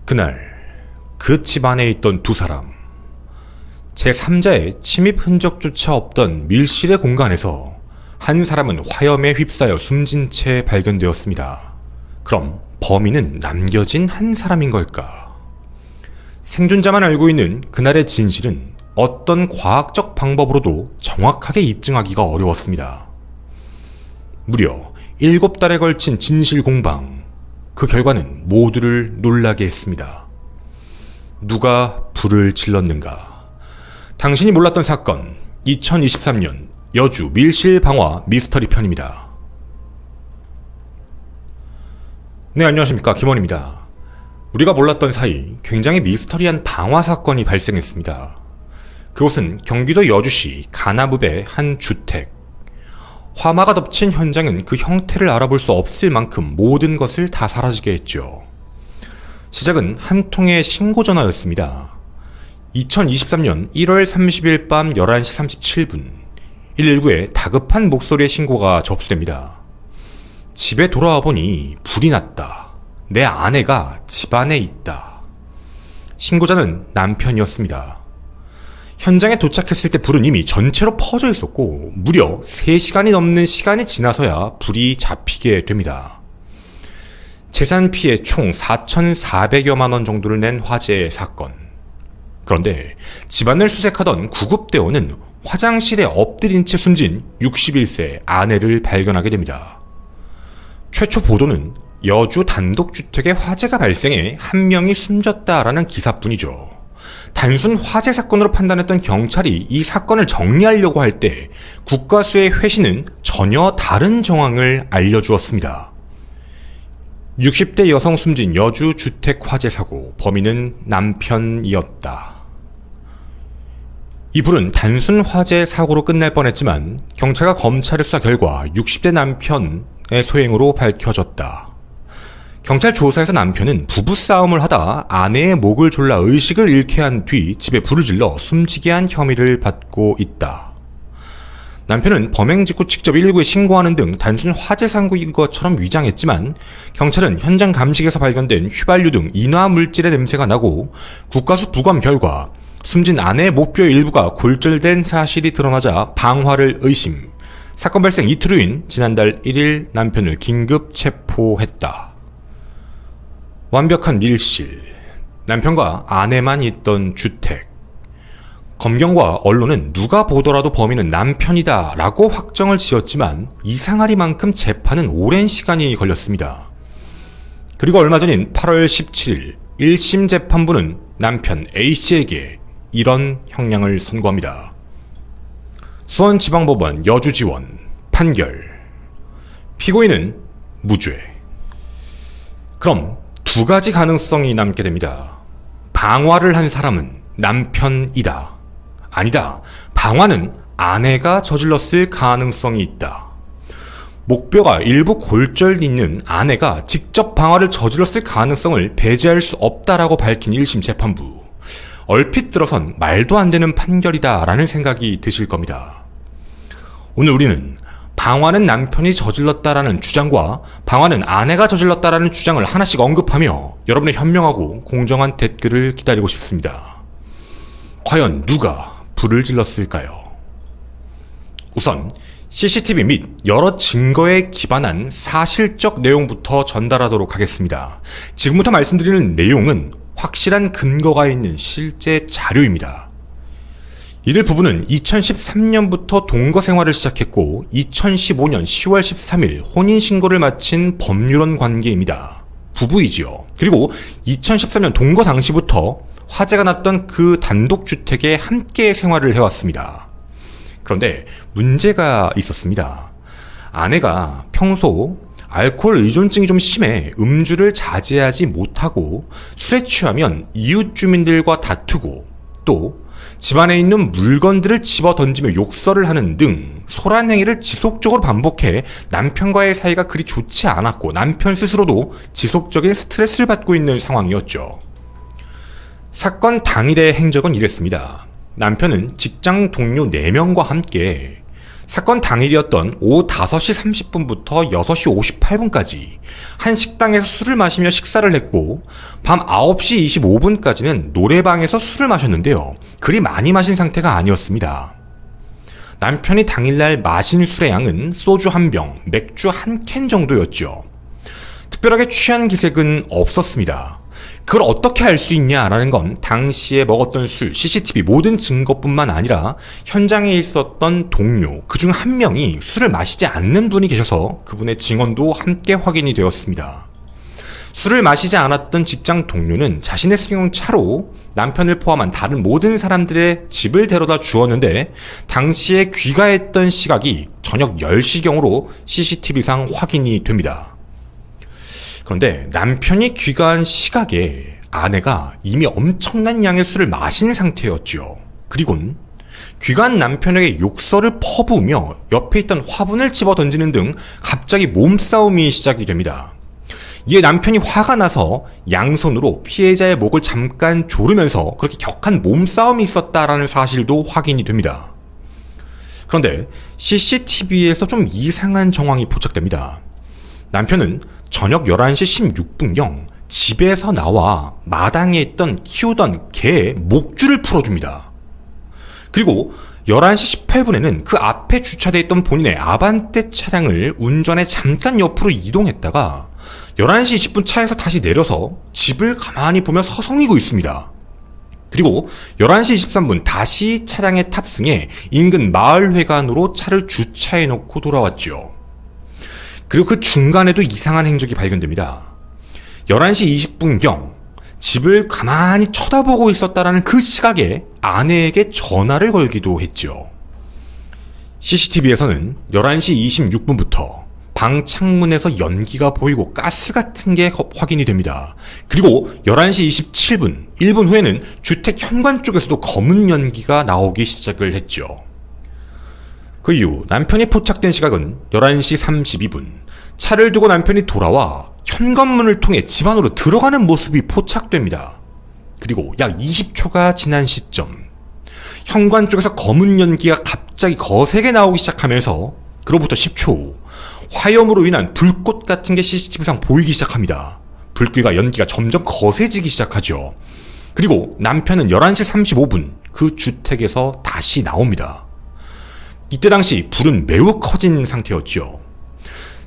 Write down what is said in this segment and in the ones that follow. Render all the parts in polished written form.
그날 그 집안에 있던 두 사람, 제3자의 침입 흔적조차 없던 밀실의 공간에서 한 사람은 화염에 휩싸여 숨진 채 발견되었습니다. 그럼 범인은 남겨진 한 사람인 걸까? 생존자만 알고 있는 그날의 진실은 어떤 과학적 방법으로도 정확하게 입증하기가 어려웠습니다. 무려 7달에 걸친 진실 공방. 그 결과는 모두를 놀라게 했습니다. 누가 불을 질렀는가? 당신이 몰랐던 사건, 2023년 여주 밀실 방화 미스터리 편입니다. 네, 안녕하십니까, 김원입니다. 우리가 몰랐던 사이 굉장히 미스터리한 방화 사건이 발생했습니다. 그곳은 경기도 여주시 가나읍의 한 주택. 화마가 덮친 현장은 그 형태를 알아볼 수 없을 만큼 모든 것을 다 사라지게 했죠. 시작은 한 통의 신고 전화였습니다. 2023년 1월 30일 밤 11시 37분 119에 다급한 목소리의 신고가 접수됩니다. 집에 돌아와 보니 불이 났다. 내 아내가 집 안에 있다. 신고자는 남편이었습니다. 현장에 도착했을 때 불은 이미 전체로 퍼져 있었고 무려 3시간이 넘는 시간이 지나서야 불이 잡히게 됩니다. 재산 피해 총 4,400여만 원 정도를 낸 화재의 사건. 그런데 집안을 수색하던 구급대원은 화장실에 엎드린 채 숨진 61세 아내를 발견하게 됩니다. 최초 보도는 여주 단독주택에 화재가 발생해 한 명이 숨졌다라는 기사뿐이죠. 단순 화재 사건으로 판단했던 경찰이 이 사건을 정리하려고 할 때 국과수의 회신은 전혀 다른 정황을 알려주었습니다. 60대 여성 숨진 여주 주택 화재 사고, 범인은 남편이었다. 이 불은 단순 화재 사고로 끝날 뻔했지만 경찰과 검찰의 수사 결과 60대 남편의 소행으로 밝혀졌다. 경찰 조사에서 남편은 부부싸움을 하다 아내의 목을 졸라 의식을 잃게 한 뒤 집에 불을 질러 숨지게 한 혐의를 받고 있다. 남편은 범행 직후 직접 119에 신고하는 등 단순 화재 사고인 것처럼 위장했지만 경찰은 현장 감식에서 발견된 휘발유 등 인화 물질의 냄새가 나고 국과수 부검 결과 숨진 아내의 목뼈 일부가 골절된 사실이 드러나자 방화를 의심. 사건 발생 이틀 후인 지난달 1일 남편을 긴급 체포했다. 완벽한 밀실, 남편과 아내만 있던 주택. 검경과 언론은 누가 보더라도 범인은 남편이다 라고 확정을 지었지만 이상하리만큼 재판은 오랜 시간이 걸렸습니다. 그리고 얼마 전인 8월 17일 1심 재판부는 남편 A씨에게 이런 형량을 선고합니다. 수원지방법원 여주지원 판결. 피고인은 무죄. 그럼 두 가지 가능성이 남게 됩니다. 방화를 한 사람은 남편이다. 아니다. 방화는 아내가 저질렀을 가능성이 있다. 목뼈가 일부 골절 있는 아내가 직접 방화를 저질렀을 가능성을 배제할 수 없다라고 밝힌 1심 재판부. 얼핏 들어선 말도 안 되는 판결이다 라는 생각이 드실 겁니다. 오늘 우리는 방화는 남편이 저질렀다라는 주장과 방화는 아내가 저질렀다라는 주장을 하나씩 언급하며 여러분의 현명하고 공정한 댓글을 기다리고 싶습니다. 과연 누가 불을 질렀을까요? 우선 CCTV 및 여러 증거에 기반한 사실적 내용부터 전달하도록 하겠습니다. 지금부터 말씀드리는 내용은 확실한 근거가 있는 실제 자료입니다. 이들 부부는 2013년부터 동거 생활을 시작했고 2015년 10월 13일 혼인신고를 마친 법률혼 관계입니다. 부부이지요. 그리고 2013년 동거 당시부터 화재가 났던 그 단독주택에 함께 생활을 해왔습니다. 그런데 문제가 있었습니다. 아내가 평소 알코올 의존증이 좀 심해 음주를 자제하지 못하고 술에 취하면 이웃 주민들과 다투고 또 집안에 있는 물건들을 집어 던지며 욕설을 하는 등 소란 행위를 지속적으로 반복해 남편과의 사이가 그리 좋지 않았고 남편 스스로도 지속적인 스트레스를 받고 있는 상황이었죠. 사건 당일의 행적은 이랬습니다. 남편은 직장 동료 4명과 함께 사건 당일이었던 오후 5시 30분부터 6시 58분까지 한 식당에서 술을 마시며 식사를 했고 밤 9시 25분까지는 노래방에서 술을 마셨는데요. 그리 많이 마신 상태가 아니었습니다. 남편이 당일날 마신 술의 양은 소주 1병, 맥주 1캔 정도였죠. 특별하게 취한 기색은 없었습니다. 그걸 어떻게 알 수 있냐라는 건 당시에 먹었던 술, CCTV 모든 증거뿐만 아니라 현장에 있었던 동료, 그중 한 명이 술을 마시지 않는 분이 계셔서 그분의 증언도 함께 확인이 되었습니다. 술을 마시지 않았던 직장 동료는 자신의 승용차로 남편을 포함한 다른 모든 사람들의 집을 데려다 주었는데 당시에 귀가했던 시각이 저녁 10시경으로 CCTV상 확인이 됩니다. 그런데 남편이 귀가한 시각에 아내가 이미 엄청난 양의 술을 마신 상태였죠. 그리고는 귀가한 남편에게 욕설을 퍼부으며 옆에 있던 화분을 집어 던지는 등 갑자기 몸싸움이 시작이 됩니다. 이에 남편이 화가 나서 양손으로 피해자의 목을 잠깐 조르면서 그렇게 격한 몸싸움이 있었다라는 사실도 확인이 됩니다. 그런데 CCTV에서 좀 이상한 정황이 포착됩니다. 남편은 저녁 11시 16분경 집에서 나와 마당에 있던 키우던 개의 목줄을 풀어줍니다. 그리고 11시 18분에는 그 앞에 주차되어 있던 본인의 아반떼 차량을 운전해 잠깐 옆으로 이동했다가 11시 20분 차에서 다시 내려서 집을 가만히 보며 서성이고 있습니다. 그리고 11시 23분 다시 차량에 탑승해 인근 마을회관으로 차를 주차해 놓고 돌아왔죠. 그리고 그 중간에도 이상한 행적이 발견됩니다. 11시 20분경 집을 가만히 쳐다보고 있었다라는 그 시각에 아내에게 전화를 걸기도 했죠. CCTV에서는 11시 26분부터 방 창문에서 연기가 보이고 가스 같은 게 확인이 됩니다. 그리고 11시 27분, 1분 후에는 주택 현관 쪽에서도 검은 연기가 나오기 시작을 했죠. 그 이후 남편이 포착된 시각은 11시 32분. 차를 두고 남편이 돌아와 현관문을 통해 집 안으로 들어가는 모습이 포착됩니다. 그리고 약 20초가 지난 시점. 현관 쪽에서 검은 연기가 갑자기 거세게 나오기 시작하면서 그로부터 10초 후 화염으로 인한 불꽃 같은 게 CCTV상 보이기 시작합니다. 불길과 연기가 점점 거세지기 시작하죠. 그리고 남편은 11시 35분 그 주택에서 다시 나옵니다. 이때 당시 불은 매우 커진 상태였죠.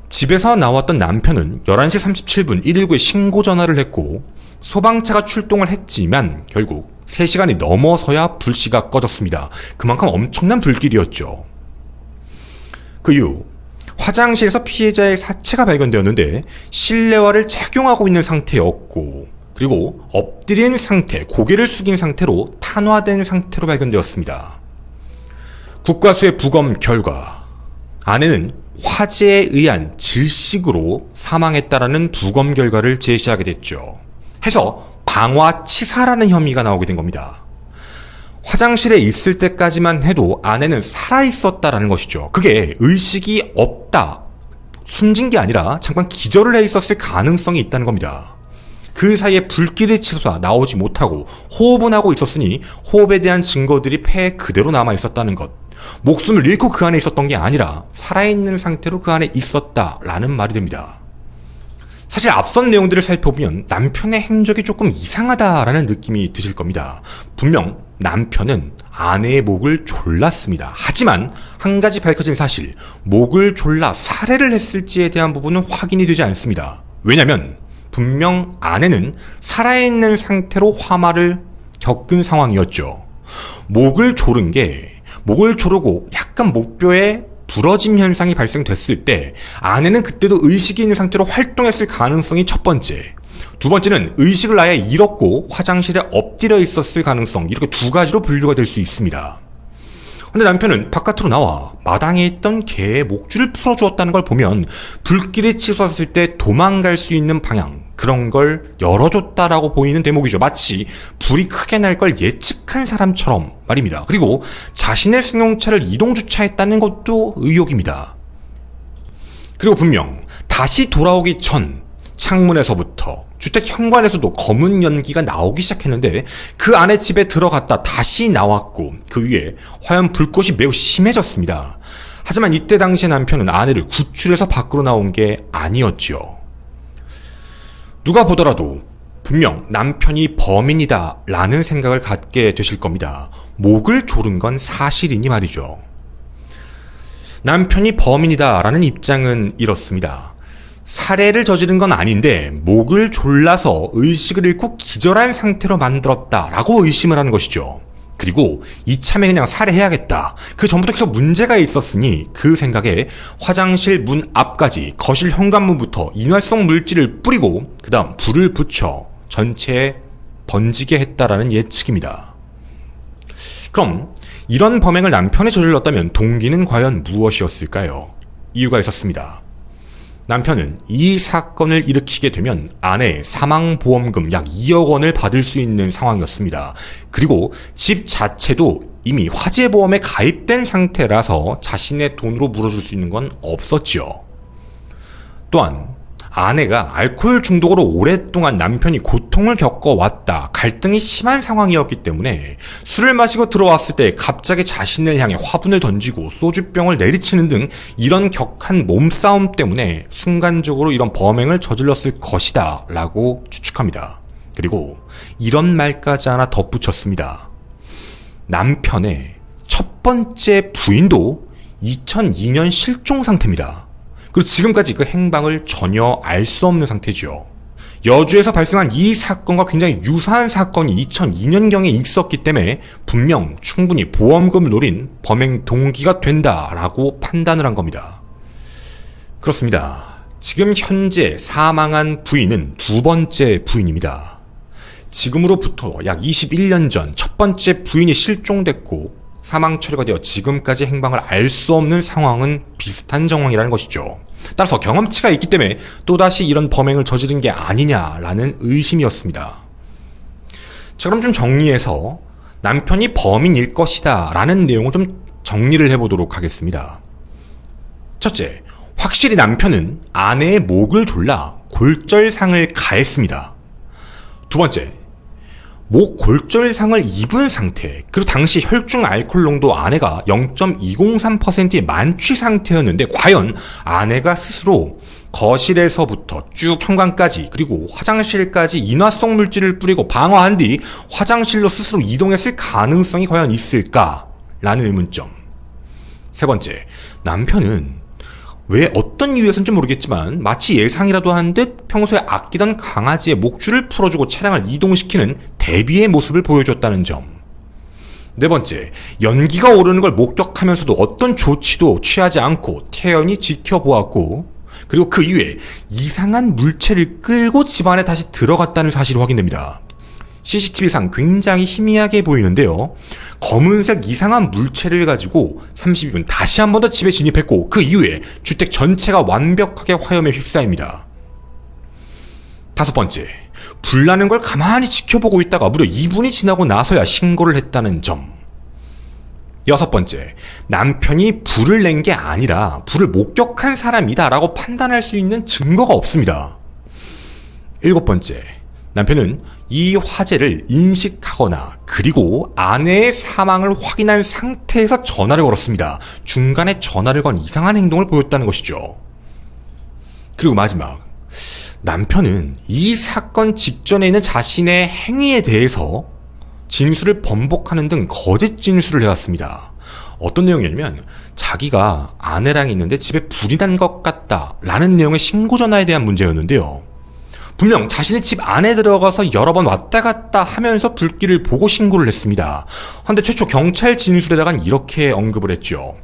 집에서 나왔던 남편은 11시 37분 119에 신고 전화를 했고 소방차가 출동을 했지만 결국 3시간이 넘어서야 불씨가 꺼졌습니다. 그만큼 엄청난 불길이었죠. 그 이후 화장실에서 피해자의 사체가 발견되었는데 실내화를 착용하고 있는 상태였고 그리고 엎드린 상태, 고개를 숙인 상태로 탄화된 상태로 발견되었습니다. 국과수의 부검 결과 아내는 화재에 의한 질식으로 사망했다라는 부검 결과를 제시하게 됐죠. 해서 방화치사라는 혐의가 나오게 된 겁니다. 화장실에 있을 때까지만 해도 아내는 살아있었다라는 것이죠. 그게 의식이 없다, 숨진 게 아니라 잠깐 기절을 해 있었을 가능성이 있다는 겁니다. 그 사이에 불길이 치솟아 나오지 못하고 호흡은 하고 있었으니 호흡에 대한 증거들이 폐에 그대로 남아 있었다는 것. 목숨을 잃고 그 안에 있었던 게 아니라 살아있는 상태로 그 안에 있었다라는 말이 됩니다. 사실 앞선 내용들을 살펴보면 남편의 행적이 조금 이상하다라는 느낌이 드실 겁니다. 분명 남편은 아내의 목을 졸랐습니다. 하지만 한 가지 밝혀진 사실, 목을 졸라 살해를 했을지에 대한 부분은 확인이 되지 않습니다. 왜냐면 분명 아내는 살아있는 상태로 화마를 겪은 상황이었죠. 목을 조르고 약간 목뼈에 부러짐 현상이 발생됐을 때 아내는 그때도 의식이 있는 상태로 활동했을 가능성이 첫 번째. 두 번째는 의식을 아예 잃었고 화장실에 엎드려 있었을 가능성. 이렇게 두 가지로 분류가 될 수 있습니다. 근데 남편은 바깥으로 나와 마당에 있던 개의 목줄을 풀어주었다는 걸 보면 불길이 치솟았을 때 도망갈 수 있는 방향, 그런 걸 열어줬다라고 보이는 대목이죠. 마치 불이 크게 날 걸 예측한 사람처럼 말입니다. 그리고 자신의 승용차를 이동 주차했다는 것도 의혹입니다. 그리고 분명 다시 돌아오기 전 창문에서부터 주택 현관에서도 검은 연기가 나오기 시작했는데 그 안에 집에 들어갔다 다시 나왔고 그 위에 화염 불꽃이 매우 심해졌습니다. 하지만 이때 당시에 남편은 아내를 구출해서 밖으로 나온 게 아니었지요. 누가 보더라도 분명 남편이 범인이다 라는 생각을 갖게 되실 겁니다. 목을 조른 건 사실이니 말이죠. 남편이 범인이다 라는 입장은 이렇습니다. 살해를 저지른 건 아닌데 목을 졸라서 의식을 잃고 기절한 상태로 만들었다 라고 의심을 하는 것이죠. 그리고 이참에 그냥 살해해야겠다. 그 전부터 계속 문제가 있었으니 그 생각에 화장실 문 앞까지 거실 현관문부터 인화성 물질을 뿌리고 그 다음 불을 붙여 전체에 번지게 했다라는 예측입니다. 그럼 이런 범행을 남편이 저질렀다면 동기는 과연 무엇이었을까요? 이유가 있었습니다. 남편은 이 사건을 일으키게 되면 아내의 사망보험금 약 2억 원을 받을 수 있는 상황이었습니다. 그리고 집 자체도 이미 화재보험에 가입된 상태라서 자신의 돈으로 물어줄 수 있는 건 없었지요. 또한 아내가 알코올 중독으로 오랫동안 남편이 고통을 겪어왔다, 갈등이 심한 상황이었기 때문에 술을 마시고 들어왔을 때 갑자기 자신을 향해 화분을 던지고 소주병을 내리치는 등 이런 격한 몸싸움 때문에 순간적으로 이런 범행을 저질렀을 것이다 라고 추측합니다. 그리고 이런 말까지 하나 덧붙였습니다. 남편의 첫 번째 부인도 2002년 실종 상태입니다. 그리고 지금까지 그 행방을 전혀 알 수 없는 상태죠. 여주에서 발생한 이 사건과 굉장히 유사한 사건이 2002년경에 있었기 때문에 분명 충분히 보험금을 노린 범행 동기가 된다라고 판단을 한 겁니다. 그렇습니다. 지금 현재 사망한 부인은 두 번째 부인입니다. 지금으로부터 약 21년 전 첫 번째 부인이 실종됐고 사망 처리가 되어 지금까지 행방을 알 수 없는 상황은 비슷한 정황이라는 것이죠. 따라서 경험치가 있기 때문에 또다시 이런 범행을 저지른 게 아니냐라는 의심이었습니다. 자, 그럼 좀 정리해서 남편이 범인일 것이다 라는 내용을 좀 정리를 해보도록 하겠습니다. 첫째, 확실히 남편은 아내의 목을 졸라 골절상을 가했습니다. 두 번째, 목 골절상을 입은 상태, 그리고 당시 혈중 알코올 농도 아내가 0.203%의 만취 상태였는데 과연 아내가 스스로 거실에서부터 쭉 현관까지 그리고 화장실까지 인화성 물질을 뿌리고 방화한 뒤 화장실로 스스로 이동했을 가능성이 과연 있을까라는 의문점. 세 번째, 남편은 왜 어떤 이유에서인지 모르겠지만 마치 예상이라도 한 듯 평소에 아끼던 강아지의 목줄을 풀어주고 차량을 이동시키는 대비의 모습을 보여줬다는 점. 네 번째, 연기가 오르는 걸 목격하면서도 어떤 조치도 취하지 않고 태연히 지켜보았고, 그리고 그 이후에 이상한 물체를 끌고 집안에 다시 들어갔다는 사실이 확인됩니다. CCTV상 굉장히 희미하게 보이는데요. 검은색 이상한 물체를 가지고 32분 다시 한 번 더 집에 진입했고 그 이후에 주택 전체가 완벽하게 화염에 휩싸입니다. 다섯 번째, 불나는 걸 가만히 지켜보고 있다가 무려 2분이 지나고 나서야 신고를 했다는 점. 여섯 번째, 남편이 불을 낸 게 아니라 불을 목격한 사람이다 라고 판단할 수 있는 증거가 없습니다. 일곱 번째, 남편은 이 화재를 인식하거나 그리고 아내의 사망을 확인한 상태에서 전화를 걸었습니다. 중간에 전화를 건 이상한 행동을 보였다는 것이죠. 그리고 마지막, 남편은 이 사건 직전에 있는 자신의 행위에 대해서 진술을 번복하는 등 거짓 진술을 해왔습니다. 어떤 내용이냐면 자기가 아내랑 있는데 집에 불이 난 것 같다 라는 내용의 신고 전화에 대한 문제였는데요. 분명 자신의 집 안에 들어가서 여러 번 왔다 갔다 하면서 불길을 보고 신고를 했습니다. 그런데 최초 경찰 진술에다간 이렇게 언급을 했죠.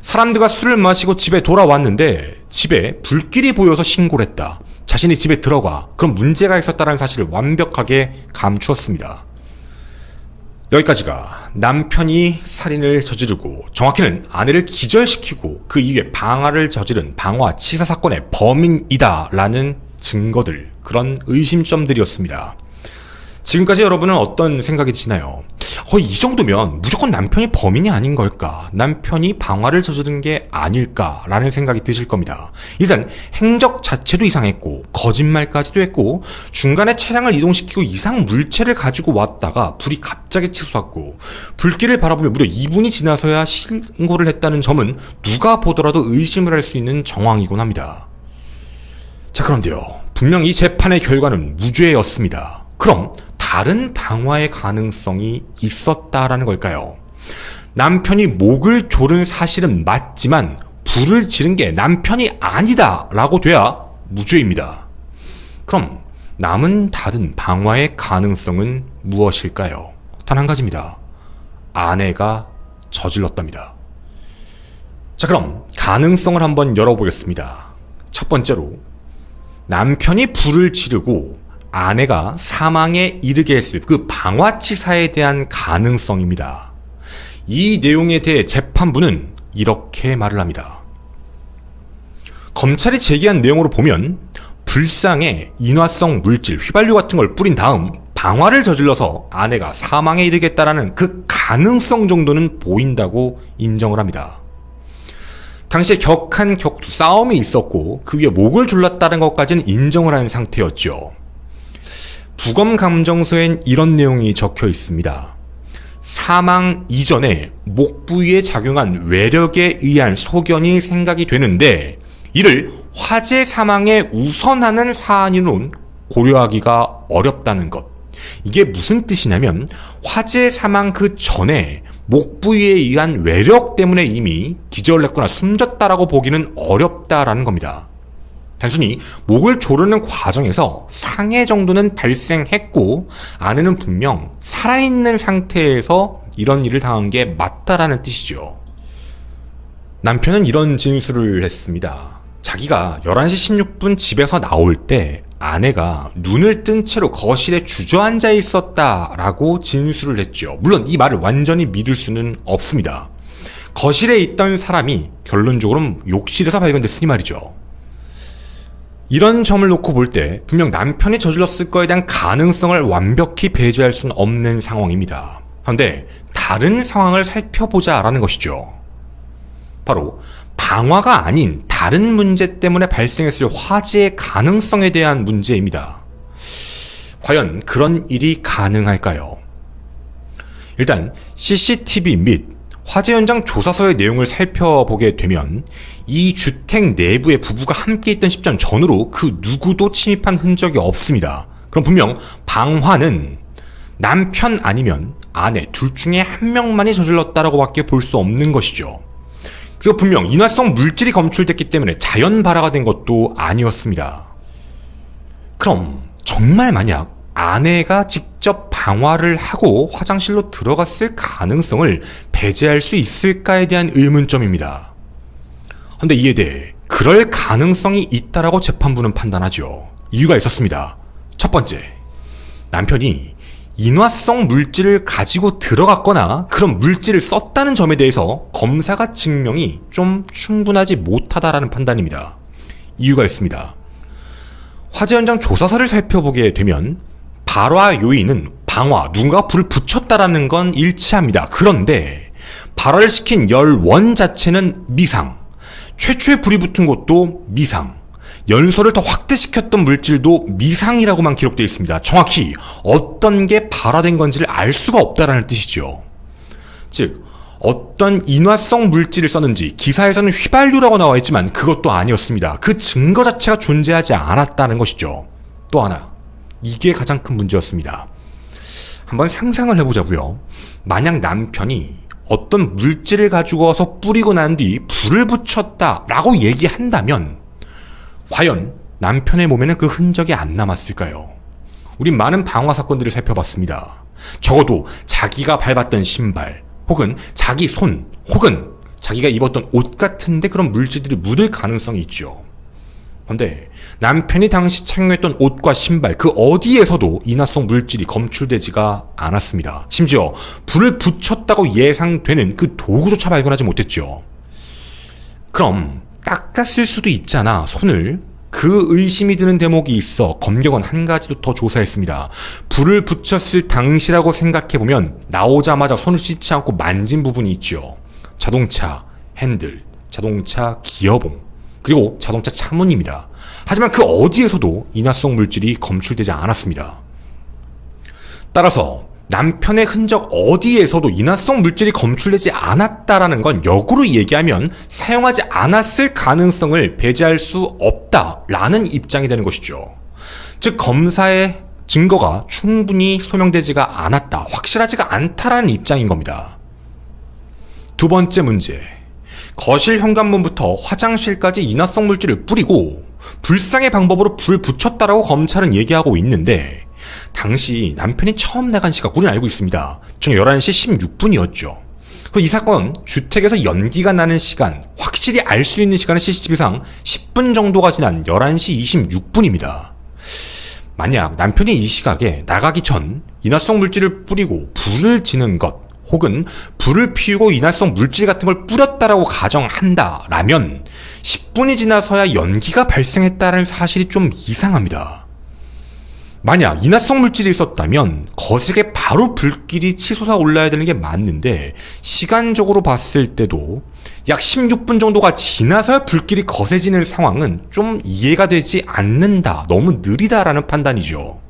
사람들과 술을 마시고 집에 돌아왔는데 집에 불길이 보여서 신고를 했다. 자신이 집에 들어가. 그럼 문제가 있었다는 사실을 완벽하게 감추었습니다. 여기까지가 남편이 살인을 저지르고 정확히는 아내를 기절시키고 그 이후에 방화를 저지른 방화치사 사건의 범인이다 라는 증거들, 그런 의심점들이었습니다. 지금까지 여러분은 어떤 생각이 드시나요? 이 정도면 무조건 남편이 범인이 아닌 걸까? 남편이 방화를 저지른 게 아닐까라는 생각이 드실 겁니다. 일단 행적 자체도 이상했고 거짓말까지도 했고 중간에 차량을 이동시키고 이상 물체를 가지고 왔다가 불이 갑자기 치솟았고 불길을 바라보며 무려 2분이 지나서야 신고를 했다는 점은 누가 보더라도 의심을 할 수 있는 정황이곤 합니다. 자, 그런데요. 분명 이 재판의 결과는 무죄였습니다. 그럼 다른 방화의 가능성이 있었다라는 걸까요? 남편이 목을 조른 사실은 맞지만 불을 지른 게 남편이 아니다 라고 돼야 무죄입니다. 그럼 남은 다른 방화의 가능성은 무엇일까요? 단 한 가지입니다. 아내가 저질렀답니다. 자, 그럼 가능성을 한번 열어보겠습니다. 첫 번째로 남편이 불을 지르고 아내가 사망에 이르게 했을 그 방화치사에 대한 가능성입니다. 이 내용에 대해 재판부는 이렇게 말을 합니다. 검찰이 제기한 내용으로 보면 불상에 인화성 물질, 휘발유 같은 걸 뿌린 다음 방화를 저질러서 아내가 사망에 이르겠다라는 그 가능성 정도는 보인다고 인정을 합니다. 당시에 격한 격투 싸움이 있었고 그 위에 목을 졸랐다는 것까지는 인정을 한 상태였죠. 부검감정서엔 이런 내용이 적혀 있습니다. 사망 이전에 목 부위에 작용한 외력에 의한 소견이 생각이 되는데 이를 화재 사망에 우선하는 사안으로는 고려하기가 어렵다는 것. 이게 무슨 뜻이냐면 화재 사망 그 전에 목 부위에 의한 외력 때문에 이미 기절을 했거나 숨졌다라고 보기는 어렵다라는 겁니다. 단순히 목을 조르는 과정에서 상해 정도는 발생했고 아내는 분명 살아있는 상태에서 이런 일을 당한 게 맞다라는 뜻이죠. 남편은 이런 진술을 했습니다. 자기가 11시 16분 집에서 나올 때 아내가 눈을 뜬 채로 거실에 주저앉아 있었다라고 진술을 했죠. 물론 이 말을 완전히 믿을 수는 없습니다. 거실에 있던 사람이 결론적으로는 욕실에서 발견됐으니 말이죠. 이런 점을 놓고 볼 때 분명 남편이 저질렀을 거에 대한 가능성을 완벽히 배제할 수는 없는 상황입니다. 그런데 다른 상황을 살펴보자라는 것이죠. 바로 방화가 아닌 다른 문제 때문에 발생했을 화재의 가능성에 대한 문제입니다. 과연 그런 일이 가능할까요? 일단 CCTV 및 화재 현장 조사서의 내용을 살펴보게 되면 이 주택 내부에 부부가 함께 있던 시점 전후로 그 누구도 침입한 흔적이 없습니다. 그럼 분명 방화는 남편 아니면 아내 둘 중에 한 명만이 저질렀다라고 밖에 볼 수 없는 것이죠. 그리고 분명 인화성 물질이 검출됐기 때문에 자연 발화가 된 것도 아니었습니다. 그럼 정말 만약 아내가 직접 방화를 하고 화장실로 들어갔을 가능성을 배제할 수 있을까에 대한 의문점입니다. 그런데 이에 대해 그럴 가능성이 있다라고 재판부는 판단하죠. 이유가 있었습니다. 첫 번째, 남편이 인화성 물질을 가지고 들어갔거나 그런 물질을 썼다는 점에 대해서 검사가 증명이 좀 충분하지 못하다라는 판단입니다. 이유가 있습니다. 화재 현장 조사서를 살펴보게 되면 발화 요인은 방화, 누군가가 불을 붙였다라는 건 일치합니다. 그런데 발화를 시킨 열원 자체는 미상, 최초에 불이 붙은 것도 미상, 연소를 더 확대시켰던 물질도 미상이라고만 기록되어 있습니다. 정확히 어떤 게 발화된 건지를 알 수가 없다라는 뜻이죠. 즉 어떤 인화성 물질을 썼는지 기사에서는 휘발유라고 나와 있지만 그것도 아니었습니다. 그 증거 자체가 존재하지 않았다는 것이죠. 또 하나, 이게 가장 큰 문제였습니다. 한번 상상을 해보자고요. 만약 남편이 어떤 물질을 가지고 와서 뿌리고 난 뒤 불을 붙였다라고 얘기한다면 과연 남편의 몸에는 그 흔적이 안 남았을까요? 우린 많은 방화 사건들을 살펴봤습니다. 적어도 자기가 밟았던 신발, 혹은 자기 손, 혹은 자기가 입었던 옷 같은데 그런 물질들이 묻을 가능성이 있죠. 그런데 남편이 당시 착용했던 옷과 신발 그 어디에서도 인화성 물질이 검출되지가 않았습니다. 심지어 불을 붙였다고 예상되는 그 도구조차 발견하지 못했죠. 그럼 닦았을 수도 있잖아, 손을. 그 의심이 드는 대목이 있어 검경은 한 가지도 더 조사했습니다. 불을 붙였을 당시라고 생각해보면 나오자마자 손을 씻지 않고 만진 부분이 있죠. 자동차 핸들, 자동차 기어봉, 그리고 자동차 차문입니다. 하지만 그 어디에서도 인화성 물질이 검출되지 않았습니다. 따라서 남편의 흔적 어디에서도 인화성 물질이 검출되지 않았다라는 건 역으로 얘기하면 사용하지 않았을 가능성을 배제할 수 없다라는 입장이 되는 것이죠. 즉 검사의 증거가 충분히 소명되지가 않았다, 확실하지가 않다라는 입장인 겁니다. 두 번째 문제, 거실 현관문부터 화장실까지 인화성 물질을 뿌리고 불상의 방법으로 불을 붙였다라고 검찰은 얘기하고 있는데, 당시 남편이 처음 나간 시각 우리는 알고 있습니다. 저녁 11시 16분이었죠. 그리고 이 사건 주택에서 연기가 나는 시간, 확실히 알 수 있는 시간은 CCTV상 10분 정도가 지난 11시 26분입니다. 만약 남편이 이 시각에 나가기 전 인화성 물질을 뿌리고 불을 지는 것, 혹은 불을 피우고 인화성 물질 같은 걸 뿌렸다라고 가정한다라면 10분이 지나서야 연기가 발생했다는 사실이 좀 이상합니다. 만약 인화성 물질이 있었다면 거실에 바로 불길이 치솟아 올라야 되는 게 맞는데, 시간적으로 봤을 때도 약 16분 정도가 지나서야 불길이 거세지는 상황은 좀 이해가 되지 않는다, 너무 느리다라는 판단이죠.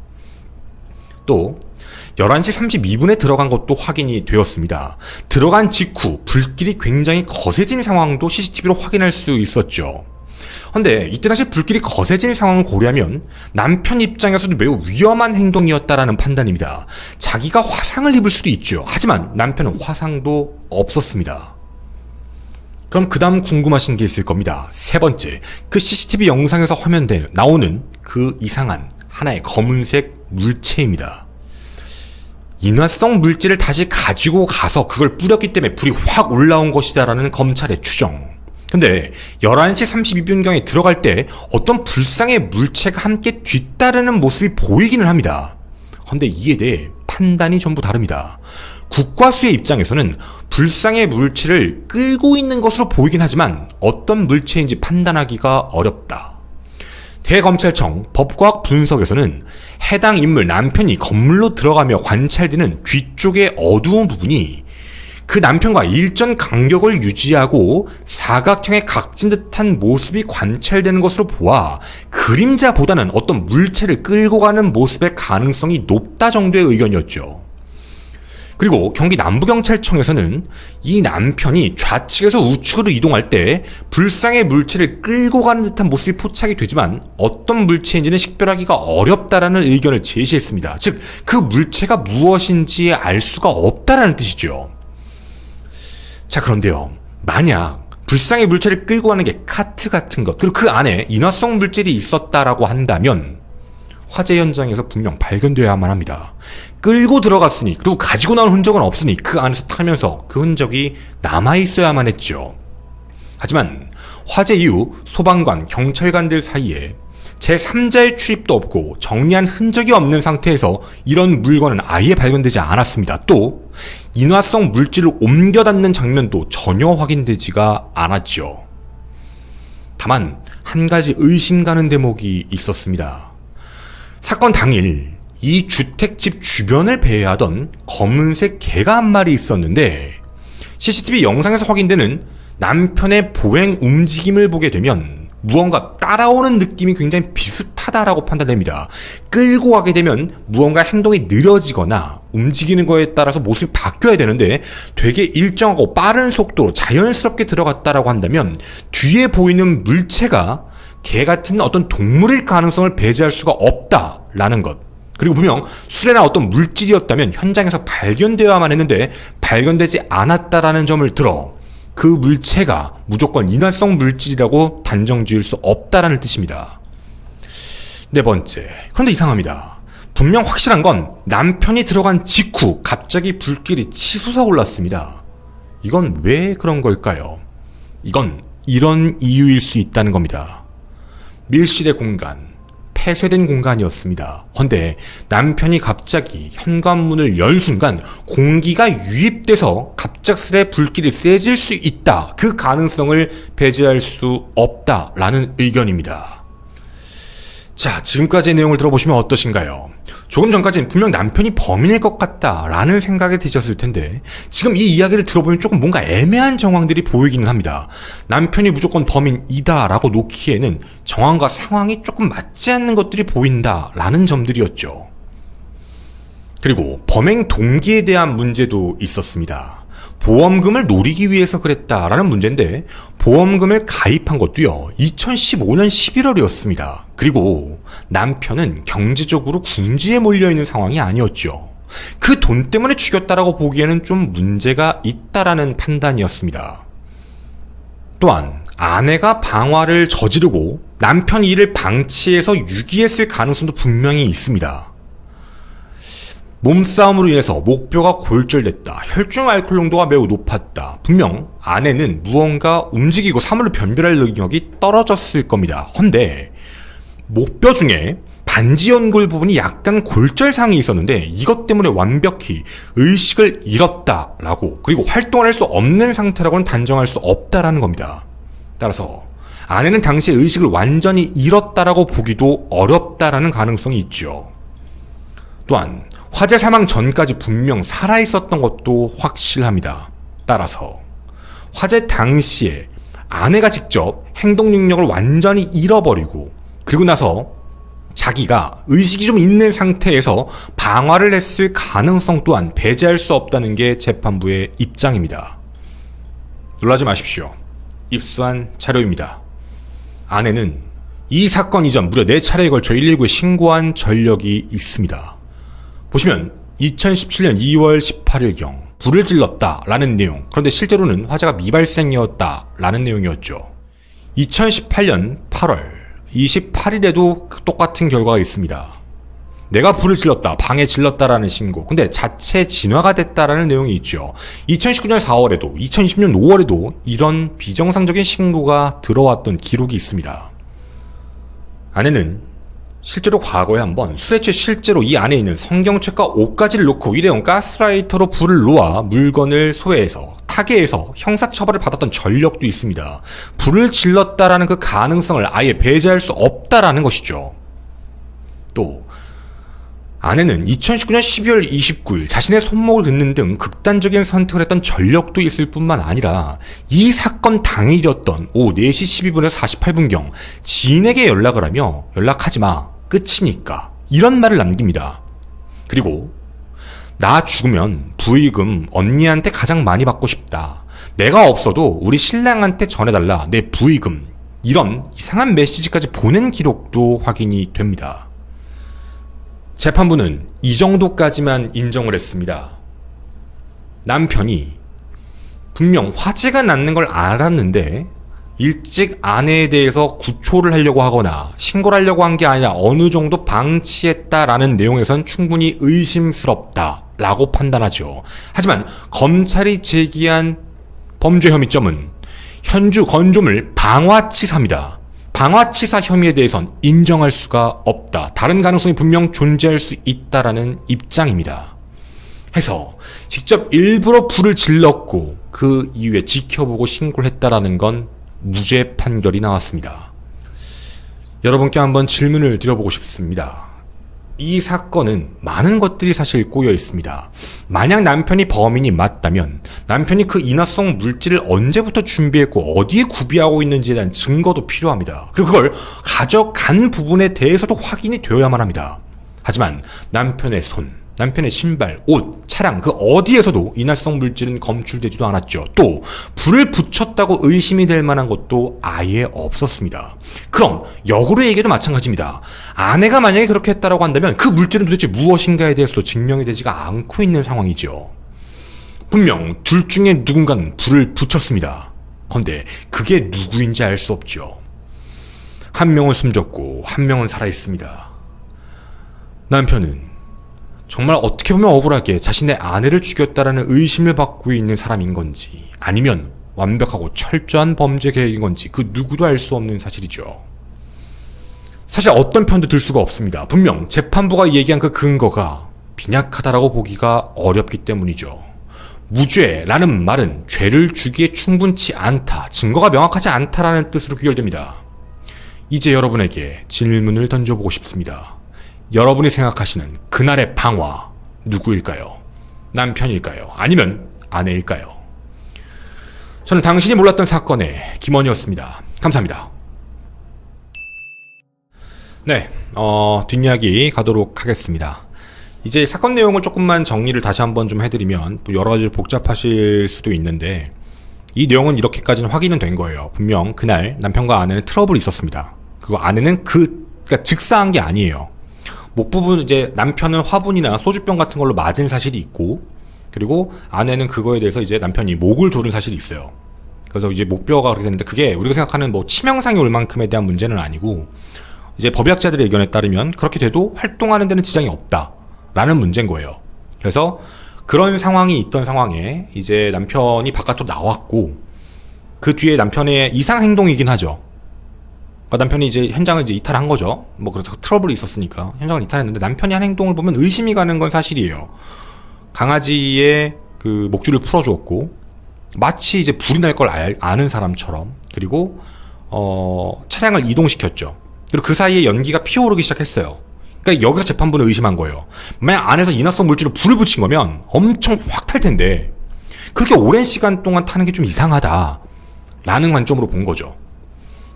또 11시 32분에 들어간 것도 확인이 되었습니다. 들어간 직후 불길이 굉장히 거세진 상황도 CCTV로 확인할 수 있었죠. 근데 이때 당시 불길이 거세진 상황을 고려하면 남편 입장에서도 매우 위험한 행동이었다라는 판단입니다. 자기가 화상을 입을 수도 있죠. 하지만 남편은 화상도 없었습니다. 그럼 그 다음 궁금하신 게 있을 겁니다. 세 번째, 그 CCTV 영상에서 화면에 나오는 그 이상한 하나의 검은색 물체입니다. 인화성 물질을 다시 가지고 가서 그걸 뿌렸기 때문에 불이 확 올라온 것이다라는 검찰의 추정. 근데 11시 32분경에 들어갈 때 어떤 불상의 물체가 함께 뒤따르는 모습이 보이기는 합니다. 근데 이에 대해 판단이 전부 다릅니다. 국과수의 입장에서는 불상의 물체를 끌고 있는 것으로 보이긴 하지만 어떤 물체인지 판단하기가 어렵다. 대검찰청 법과학 분석에서는 해당 인물 남편이 건물로 들어가며 관찰되는 뒤쪽의 어두운 부분이 그 남편과 일정 간격을 유지하고 사각형의 각진 듯한 모습이 관찰되는 것으로 보아 그림자보다는 어떤 물체를 끌고 가는 모습의 가능성이 높다 정도의 의견이었죠. 그리고 경기 남부경찰청에서는 이 남편이 좌측에서 우측으로 이동할 때 불상의 물체를 끌고 가는 듯한 모습이 포착이 되지만 어떤 물체인지는 식별하기가 어렵다라는 의견을 제시했습니다. 즉, 그 물체가 무엇인지 알 수가 없다라는 뜻이죠. 자, 그런데요, 만약 불상의 물체를 끌고 가는 게 카트 같은 것, 그리고 그 안에 인화성 물질이 있었다라고 한다면 화재 현장에서 분명 발견되어야만 합니다. 끌고 들어갔으니, 그리고 가지고 나온 흔적은 없으니 그 안에서 타면서 그 흔적이 남아있어야만 했죠. 하지만 화재 이후 소방관, 경찰관들 사이에 제3자의 출입도 없고 정리한 흔적이 없는 상태에서 이런 물건은 아예 발견되지 않았습니다. 또 인화성 물질을 옮겨 닿는 장면도 전혀 확인되지가 않았죠. 다만 한 가지 의심 가는 대목이 있었습니다. 사건 당일 이 주택집 주변을 배회하던 검은색 개가 한 마리 있었는데, CCTV 영상에서 확인되는 남편의 보행 움직임을 보게 되면 무언가 따라오는 느낌이 굉장히 비슷하다라고 판단됩니다. 끌고 가게 되면 무언가 행동이 느려지거나 움직이는 거에 따라서 모습이 바뀌어야 되는데 되게 일정하고 빠른 속도로 자연스럽게 들어갔다라고 한다면 뒤에 보이는 물체가 개 같은 어떤 동물일 가능성을 배제할 수가 없다라는 것. 그리고 분명 수레나 어떤 물질이었다면 현장에서 발견되어야만 했는데 발견되지 않았다라는 점을 들어 그 물체가 무조건 인화성 물질이라고 단정 지을 수 없다라는 뜻입니다. 네 번째, 그런데 이상합니다. 분명 확실한 건 남편이 들어간 직후 갑자기 불길이 치솟아 올랐습니다. 이건 왜 그런 걸까요? 이건 이런 이유일 수 있다는 겁니다. 밀실의 공간, 폐쇄된 공간이었습니다. 헌데 남편이 갑자기 현관문을 열 순간 공기가 유입돼서 갑작스레 불길이 세질 수 있다. 그 가능성을 배제할 수 없다라는 의견입니다. 자, 지금까지의 내용을 들어보시면 어떠신가요? 조금 전까지는 분명 남편이 범인일 것 같다라는 생각이 드셨을 텐데 지금 이 이야기를 들어보면 조금 뭔가 애매한 정황들이 보이기는 합니다. 남편이 무조건 범인이다라고 놓기에는 정황과 상황이 조금 맞지 않는 것들이 보인다라는 점들이었죠. 그리고 범행 동기에 대한 문제도 있었습니다. 보험금을 노리기 위해서 그랬다라는 문제인데 보험금을 가입한 것도요 2015년 11월이었습니다. 그리고 남편은 경제적으로 궁지에 몰려있는 상황이 아니었죠. 그 돈 때문에 죽였다라고 보기에는 좀 문제가 있다라는 판단이었습니다. 또한 아내가 방화를 저지르고 남편이 이를 방치해서 유기했을 가능성도 분명히 있습니다. 몸싸움으로 인해서 목뼈가 골절됐다. 혈중 알코올 농도가 매우 높았다. 분명 아내는 무언가 움직이고 사물로 변별할 능력이 떨어졌을 겁니다. 헌데 목뼈 중에 반지 연골 부분이 약간 골절상이 있었는데 이것 때문에 완벽히 의식을 잃었다라고 그리고 활동을 할 수 없는 상태라고는 단정할 수 없다라는 겁니다. 따라서 아내는 당시에 의식을 완전히 잃었다라고 보기도 어렵다라는 가능성이 있죠. 또한 화재 사망 전까지 분명 살아있었던 것도 확실합니다. 따라서 화재 당시에 아내가 직접 행동 능력을 완전히 잃어버리고 그리고 나서 자기가 의식이 좀 있는 상태에서 방화를 했을 가능성 또한 배제할 수 없다는 게 재판부의 입장입니다. 놀라지 마십시오. 입수한 자료입니다. 아내는 이 사건 이전 무려 4차례에 걸쳐 119에 신고한 전력이 있습니다. 보시면 2017년 2월 18일경 불을 질렀다라는 내용, 그런데 실제로는 화재가 미발생이었다라는 내용이었죠. 2018년 8월 28일에도 똑같은 결과가 있습니다. 내가 불을 질렀다, 방에 질렀다라는 신고, 근데 자체 진화가 됐다라는 내용이 있죠. 2019년 4월에도 2020년 5월에도 이런 비정상적인 신고가 들어왔던 기록이 있습니다. 아내는 실제로 과거에 한번 술에 취해 실제로 이 안에 있는 성경책과 옷가지를 놓고 일회용 가스라이터로 불을 놓아 물건을 소외해서 타계해서 형사처벌을 받았던 전력도 있습니다. 불을 질렀다라는 그 가능성을 아예 배제할 수 없다라는 것이죠. 또 아내는 2019년 12월 29일 자신의 손목을 긋는 등 극단적인 선택을 했던 전력도 있을 뿐만 아니라 이 사건 당일이었던 오후 4시 12분에서 48분경 지인에게 연락을 하며 연락하지 마, 끝이니까 이런 말을 남깁니다. 그리고 나 죽으면 부의금 언니한테 가장 많이 받고 싶다. 내가 없어도 우리 신랑한테 전해달라, 내 부의금. 이런 이상한 메시지까지 보낸 기록도 확인이 됩니다. 재판부는 이 정도까지만 인정을 했습니다. 남편이 분명 화재가 났는 걸 알았는데 일찍 아내에 대해서 구초를 하려고 하거나 신고를 하려고 한 게 아니라 어느 정도 방치했다라는 내용에선 충분히 의심스럽다라고 판단하죠. 하지만 검찰이 제기한 범죄 혐의점은 현주 건조물 방화치사입니다. 방화치사 혐의에 대해선 인정할 수가 없다. 다른 가능성이 분명 존재할 수 있다라는 입장입니다. 해서 직접 일부러 불을 질렀고 그 이후에 지켜보고 신고를 했다라는 건 무죄 판결이 나왔습니다. 여러분께 한번 질문을 드려보고 싶습니다. 이 사건은 많은 것들이 사실 꼬여 있습니다. 만약 남편이 범인이 맞다면 남편이 그 인화성 물질을 언제부터 준비했고 어디에 구비하고 있는지에 대한 증거도 필요합니다. 그리고 그걸 가져간 부분에 대해서도 확인이 되어야만 합니다. 하지만 남편의 손, 남편의 신발, 옷, 차량 그 어디에서도 인화성 물질은 검출되지도 않았죠. 또 불을 붙였다고 의심이 될 만한 것도 아예 없었습니다. 그럼 역으로 얘기해도 마찬가지입니다. 아내가 만약에 그렇게 했다라고 한다면 그 물질은 도대체 무엇인가에 대해서도 증명이 되지가 않고 있는 상황이죠. 분명 둘 중에 누군가는 불을 붙였습니다. 그런데 그게 누구인지 알 수 없죠. 한 명은 숨졌고 한 명은 살아있습니다. 남편은 정말 어떻게 보면 억울하게 자신의 아내를 죽였다라는 의심을 받고 있는 사람인 건지 아니면 완벽하고 철저한 범죄 계획인 건지 그 누구도 알 수 없는 사실이죠. 사실 어떤 편도 들 수가 없습니다. 분명 재판부가 얘기한 그 근거가 빈약하다라고 보기가 어렵기 때문이죠. 무죄라는 말은 죄를 주기에 충분치 않다, 증거가 명확하지 않다라는 뜻으로 귀결됩니다. 이제 여러분에게 질문을 던져보고 싶습니다. 여러분이 생각하시는 그날의 방화 누구일까요? 남편일까요? 아니면 아내일까요? 저는 당신이 몰랐던 사건의 김원이었습니다. 감사합니다. 네, 뒷이야기 가도록 하겠습니다. 이제 사건 내용을 조금만 정리를 다시 한번 좀 해드리면 여러 가지 복잡하실 수도 있는데, 이 내용은 이렇게까지는 확인은 된 거예요. 분명 그날 남편과 아내는 트러블이 있었습니다. 그리고 아내는 그러니까 즉사한 게 아니에요. 목 부분, 이제 남편은 화분이나 소주병 같은 걸로 맞은 사실이 있고, 그리고 아내는 그거에 대해서 이제 남편이 목을 조른 사실이 있어요. 그래서 이제 목뼈가 그렇게 됐는데, 그게 우리가 생각하는 뭐 치명상이 올 만큼에 대한 문제는 아니고, 이제 법의학자들의 의견에 따르면 그렇게 돼도 활동하는 데는 지장이 없다라는 문제인 거예요. 그래서 그런 상황이 있던 상황에 이제 남편이 바깥으로 나왔고, 그 뒤에 남편의 이상 행동이긴 하죠. 그러니까 남편이 이제 현장을 이제 이탈한 거죠. 뭐 그래서 트러블이 있었으니까 현장을 이탈했는데, 남편이 한 행동을 보면 의심이 가는 건 사실이에요. 강아지의 그 목줄을 풀어주었고, 마치 이제 불이 날 걸 아는 사람처럼, 그리고 차량을 이동시켰죠. 그리고 그 사이에 연기가 피어오르기 시작했어요. 그러니까 여기서 재판부는 의심한 거예요. 만약 안에서 인화성 물질로 불을 붙인 거면 엄청 확 탈 텐데, 그렇게 오랜 시간 동안 타는 게 좀 이상하다 라는 관점으로 본 거죠.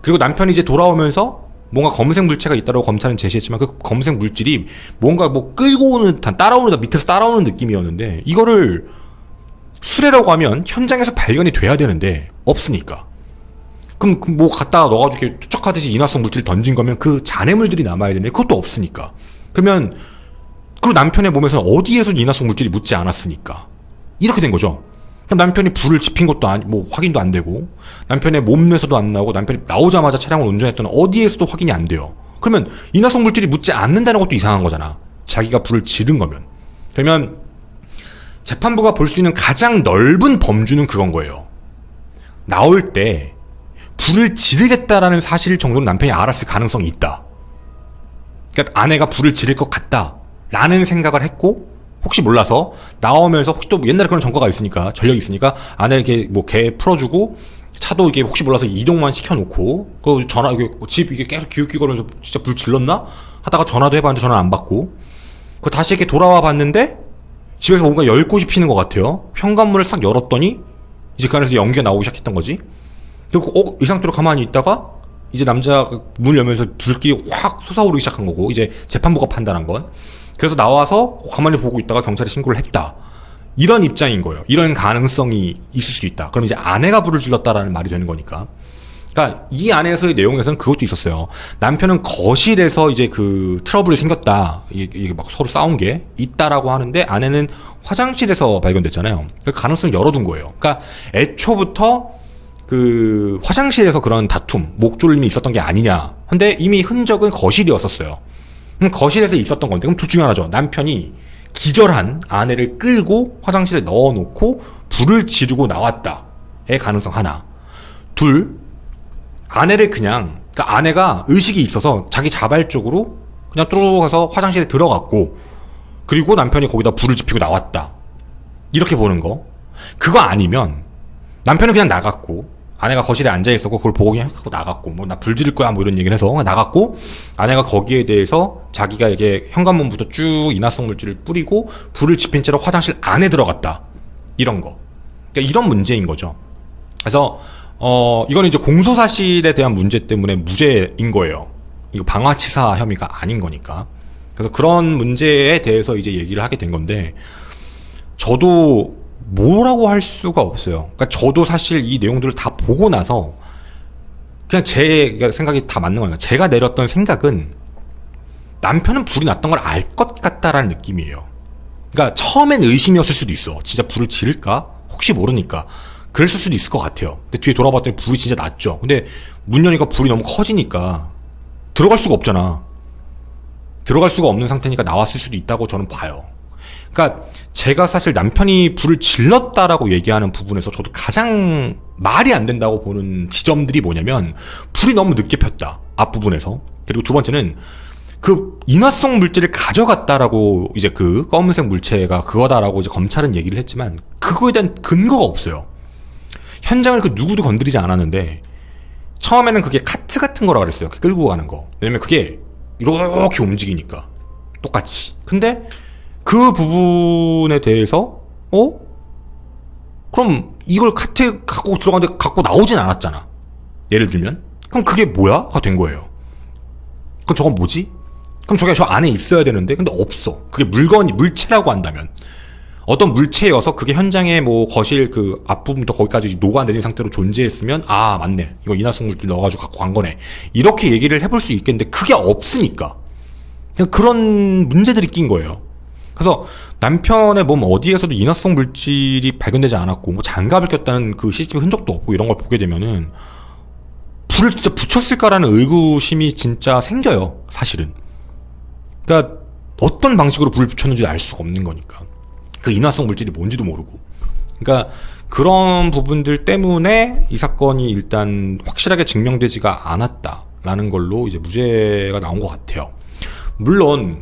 그리고 남편이 이제 돌아오면서 뭔가 검은색 물체가 있다고 검찰은 제시했지만, 그 검은색 물질이 뭔가 뭐 끌고 오는 듯한, 따라오는, 밑에서 따라오는 느낌이었는데, 이거를 수레라고 하면 현장에서 발견이 돼야 되는데 없으니까. 그럼 뭐 갖다가 넣어가지고 이렇게 쫓아가듯이 인화성 물질 던진 거면 그 잔해물들이 남아야 되는데 그것도 없으니까. 그러면, 그리고 남편의 몸에서는 어디에서 인화성 물질이 묻지 않았으니까. 이렇게 된 거죠. 그럼 남편이 불을 지핀 것도 뭐 확인도 안 되고, 남편의 몸에서도 안 나오고, 남편이 나오자마자 차량을 운전했던 어디에서도 확인이 안 돼요. 그러면 인화성 물질이 묻지 않는다는 것도 이상한 거잖아. 자기가 불을 지른 거면. 그러면 재판부가 볼 수 있는 가장 넓은 범주는 그건 거예요. 나올 때 불을 지르겠다라는 사실 정도는 남편이 알았을 가능성이 있다. 그러니까 아내가 불을 지를 것 같다 라는 생각을 했고, 혹시 몰라서 나오면서, 혹시 또 옛날에 그런 전과가 있으니까, 전력이 있으니까 아내 이렇게 뭐 개 풀어주고, 차도 이게 혹시 몰라서 이동만 시켜놓고, 그 전화, 집 이게 계속 기웃기거리면서 진짜 불 질렀나 하다가 전화도 해봤는데 전화 안 받고, 그 다시 이렇게 돌아와 봤는데 집에서 뭔가 열 곳이 피는 것 같아요. 현관문을 싹 열었더니 이제 그 안에서 연기가 나오기 시작했던 거지. 그리고 이 상태로 가만히 있다가 이제 남자가 문을 열면서 불길이 확 솟아오르기 시작한 거고, 이제 재판부가 판단한 건. 그래서 나와서 가만히 보고 있다가 경찰에 신고를 했다. 이런 입장인 거예요. 이런 가능성이 있을 수 있다. 그럼 이제 아내가 불을 질렀다라는 말이 되는 거니까. 그러니까 이 안에서의 내용에서는 그것도 있었어요. 남편은 거실에서 이제 그 트러블이 생겼다. 이게 막 서로 싸운 게 있다라고 하는데, 아내는 화장실에서 발견됐잖아요. 그 가능성을 열어둔 거예요. 그러니까 애초부터 그 화장실에서 그런 다툼, 목졸림이 있었던 게 아니냐. 근데 이미 흔적은 거실이었었어요. 그럼 거실에서 있었던 건데, 그럼 둘 중에 하나죠. 남편이 기절한 아내를 끌고 화장실에 넣어놓고 불을 지르고 나왔다의 가능성 하나. 둘, 아내를 그러니까 아내가 의식이 있어서 자기 자발적으로 그냥 뚜루루 가서 화장실에 들어갔고, 그리고 남편이 거기다 불을 지피고 나왔다. 이렇게 보는 거. 그거 아니면 남편은 그냥 나갔고, 아내가 거실에 앉아있었고, 그걸 보고 그냥 하고 나갔고, 뭐, 나 불 지를 거야, 뭐 이런 얘기를 해서 나갔고, 아내가 거기에 대해서 자기가 이게 현관문부터 쭉 인화성 물질을 뿌리고, 불을 지핀 채로 화장실 안에 들어갔다. 이런 거. 그러니까 이런 문제인 거죠. 그래서, 이거는 이제 공소사실에 대한 문제 때문에 무죄인 거예요. 이거 방화치사 혐의가 아닌 거니까. 그래서 그런 문제에 대해서 이제 얘기를 하게 된 건데, 저도 뭐라고 할 수가 없어요. 그러니까 저도 사실 이 내용들을 다 보고 나서 그냥 제 생각이 다 맞는 거예요. 제가 내렸던 생각은 남편은 불이 났던 걸 알 것 같다라는 느낌이에요. 그러니까 처음엔 의심이었을 수도 있어. 진짜 불을 지를까? 혹시 모르니까. 그랬을 수도 있을 것 같아요. 근데 뒤에 돌아봤더니 불이 진짜 났죠. 근데 문 여니까 불이 너무 커지니까 들어갈 수가 없잖아. 들어갈 수가 없는 상태니까 나왔을 수도 있다고 저는 봐요. 그러니까 제가 사실 남편이 불을 질렀다라고 얘기하는 부분에서 저도 가장 말이 안 된다고 보는 지점들이 뭐냐면, 불이 너무 늦게 폈다, 앞부분에서. 그리고 두 번째는 그 인화성 물질을 가져갔다라고, 이제 그 검은색 물체가 그거다라고 이제 검찰은 얘기를 했지만 그거에 대한 근거가 없어요. 현장을 그 누구도 건드리지 않았는데 처음에는 그게 카트 같은 거라 그랬어요. 끌고 가는 거. 왜냐면 그게 이렇게 움직이니까 똑같이. 근데 그 부분에 대해서 그럼 이걸 카트에 갖고 들어가는데 갖고 나오진 않았잖아. 예를 들면 그럼 그게 뭐야? 가 된 거예요. 그럼 저건 뭐지? 그럼 저게 저 안에 있어야 되는데 근데 없어. 그게 물체라고 한다면 어떤 물체여서 그게 현장에 뭐 거실 그 앞부분부터 거기까지 녹아내린 상태로 존재했으면 아 맞네 이거 인화성 물질 넣어가지고 갖고 간 거네 이렇게 얘기를 해볼 수 있겠는데 그게 없으니까 그냥 그런 문제들이 낀 거예요. 그래서 남편의 몸 어디에서도 인화성 물질이 발견되지 않았고 뭐 장갑을 꼈다는 그 CCTV 흔적도 없고 이런 걸 보게 되면은 불을 진짜 붙였을까라는 의구심이 진짜 생겨요. 사실은. 그러니까 어떤 방식으로 불을 붙였는지 알 수가 없는 거니까. 그 인화성 물질이 뭔지도 모르고. 그러니까 그런 부분들 때문에 이 사건이 일단 확실하게 증명되지가 않았다라는 걸로 이제 무죄가 나온 것 같아요. 물론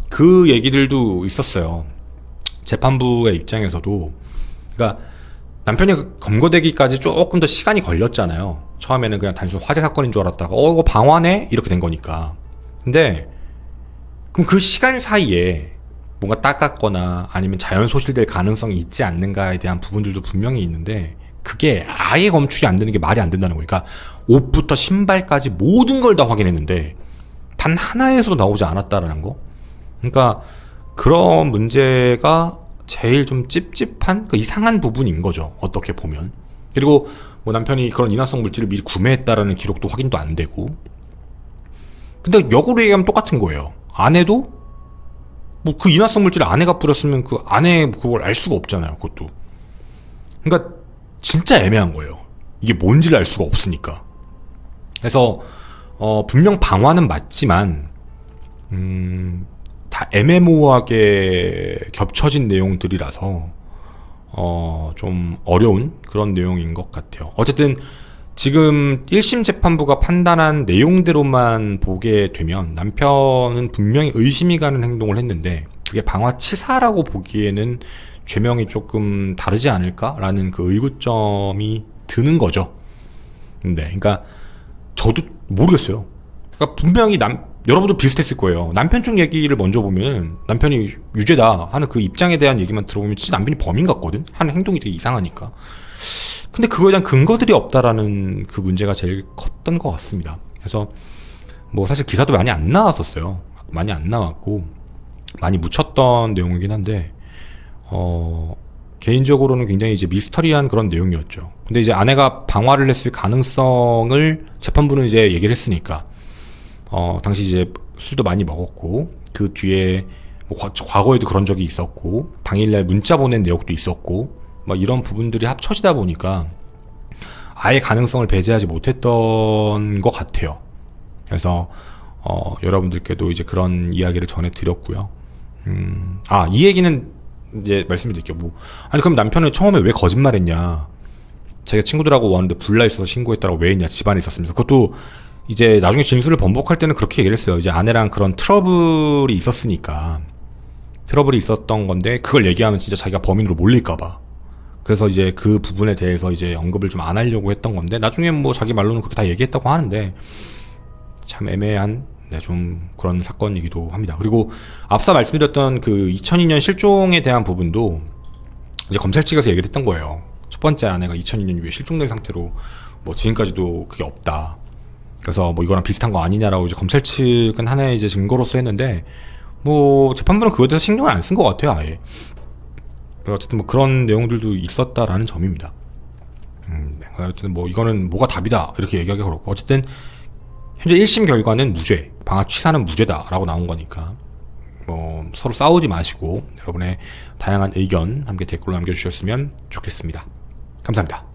그 얘기들도 있었어요. 재판부의 입장에서도. 그러니까 남편이 검거되기까지 조금 더 시간이 걸렸잖아요. 처음에는 그냥 단순 화재 사건인 줄 알았다가 이거 방화네? 이렇게 된 거니까. 근데 그럼 그 시간 사이에 뭔가 닦았거나 아니면 자연 소실될 가능성이 있지 않는가에 대한 부분들도 분명히 있는데 그게 아예 검출이 안 되는 게 말이 안 된다는 거니까 옷부터 신발까지 모든 걸 다 확인했는데 단 하나에서도 나오지 않았다라는 거. 그러니까 그런 문제가 제일 좀 찝찝한 그 이상한 부분인 거죠. 어떻게 보면. 그리고 뭐 남편이 그런 인화성 물질을 미리 구매했다라는 기록도 확인도 안 되고. 근데 역으로 얘기하면 똑같은 거예요. 아내도 뭐 그 인화성 물질을 아내가 뿌렸으면 그 아내 그걸 알 수가 없잖아요. 그것도. 그러니까 진짜 애매한 거예요. 이게 뭔지를 알 수가 없으니까. 그래서 분명 방화는 맞지만 다 애매모호하게 겹쳐진 내용들이라서 좀 어려운 그런 내용인 것 같아요. 어쨌든 지금 1심 재판부가 판단한 내용대로만 보게 되면 남편은 분명히 의심이 가는 행동을 했는데 그게 방화치사라고 보기에는 죄명이 조금 다르지 않을까라는 그 의구점이 드는 거죠. 근데 그러니까 저도 모르겠어요. 그러니까 분명히 여러분도 비슷했을 거예요. 남편 쪽 얘기를 먼저 보면 남편이 유죄다 하는 그 입장에 대한 얘기만 들어보면 진짜 남편이 범인 같거든? 하는 행동이 되게 이상하니까. 근데 그거에 대한 근거들이 없다라는 그 문제가 제일 컸던 것 같습니다. 그래서 뭐 사실 기사도 많이 안 나왔었어요. 많이 안 나왔고 많이 묻혔던 내용이긴 한데 개인적으로는 굉장히 이제 미스터리한 그런 내용이었죠. 근데 이제 아내가 방화를 했을 가능성을 재판부는 이제 얘기를 했으니까 당시 이제 술도 많이 먹었고 그 뒤에 뭐 과거에도 그런 적이 있었고 당일날 문자 보낸 내역도 있었고 뭐 이런 부분들이 합쳐지다 보니까 아예 가능성을 배제하지 못했던 것 같아요. 그래서 여러분들께도 이제 그런 이야기를 전해드렸고요. 이 얘기는 이제 말씀드릴게요. 아니 그럼 남편은 처음에 왜 거짓말했냐? 자기가 친구들하고 왔는데 불나 있어서 신고했다라고 왜 했냐? 집안에 있었습니다. 그것도 이제 나중에 진술을 번복할 때는 그렇게 얘기를 했어요. 이제 아내랑 그런 트러블이 있었으니까 트러블이 있었던 건데 그걸 얘기하면 진짜 자기가 범인으로 몰릴까봐. 그래서 이제 그 부분에 대해서 이제 언급을 좀 안 하려고 했던 건데 나중에 뭐 자기 말로는 그렇게 다 얘기했다고 하는데 참 애매한 좀 그런 사건이기도 합니다. 그리고 앞서 말씀드렸던 그 2002년 실종에 대한 부분도 이제 검찰 측에서 얘기를 했던 거예요. 첫 번째 아내가 2002년 이후에 실종된 상태로 뭐 지금까지도 그게 없다. 그래서 뭐 이거랑 비슷한 거 아니냐라고 이제 검찰 측은 하나의 이제 증거로서 했는데 뭐 재판부는 그거에 대해서 신경을 안 쓴 것 같아요, 아예. 어쨌든 뭐 그런 내용들도 있었다라는 점입니다. 어쨌든 뭐 이거는 뭐가 답이다 이렇게 얘기하기 그렇고 어쨌든 현재 1심 결과는 무죄, 방화치사는 무죄다라고 나온 거니까 뭐 서로 싸우지 마시고 여러분의 다양한 의견 함께 댓글로 남겨주셨으면 좋겠습니다. 감사합니다.